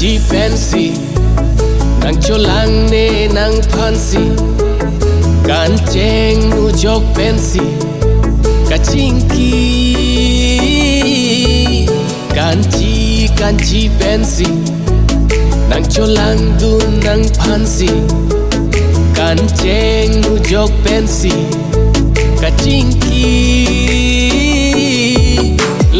chi pensi nang cholang ne nang phansi kan cheng nu jok pensi ka chingki kan chi pensi nang cholang dun nang phansi kan cheng nu jok pensi ka chingki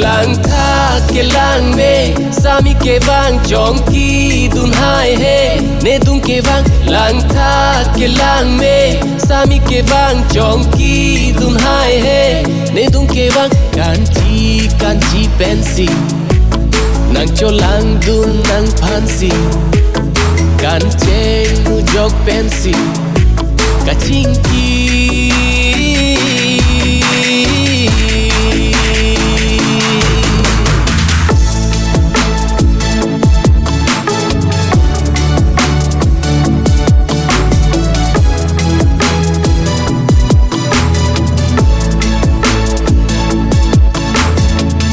lang tha ke lang ne sami ke wang chong ki dun hai he ne dun ke wang lang tha ke lang ne sami ke wang chong ki dun hai he ne dun ke wang kan chi pensi nang cholang dun nang phansi kan cheng nu jok pensi ka chingki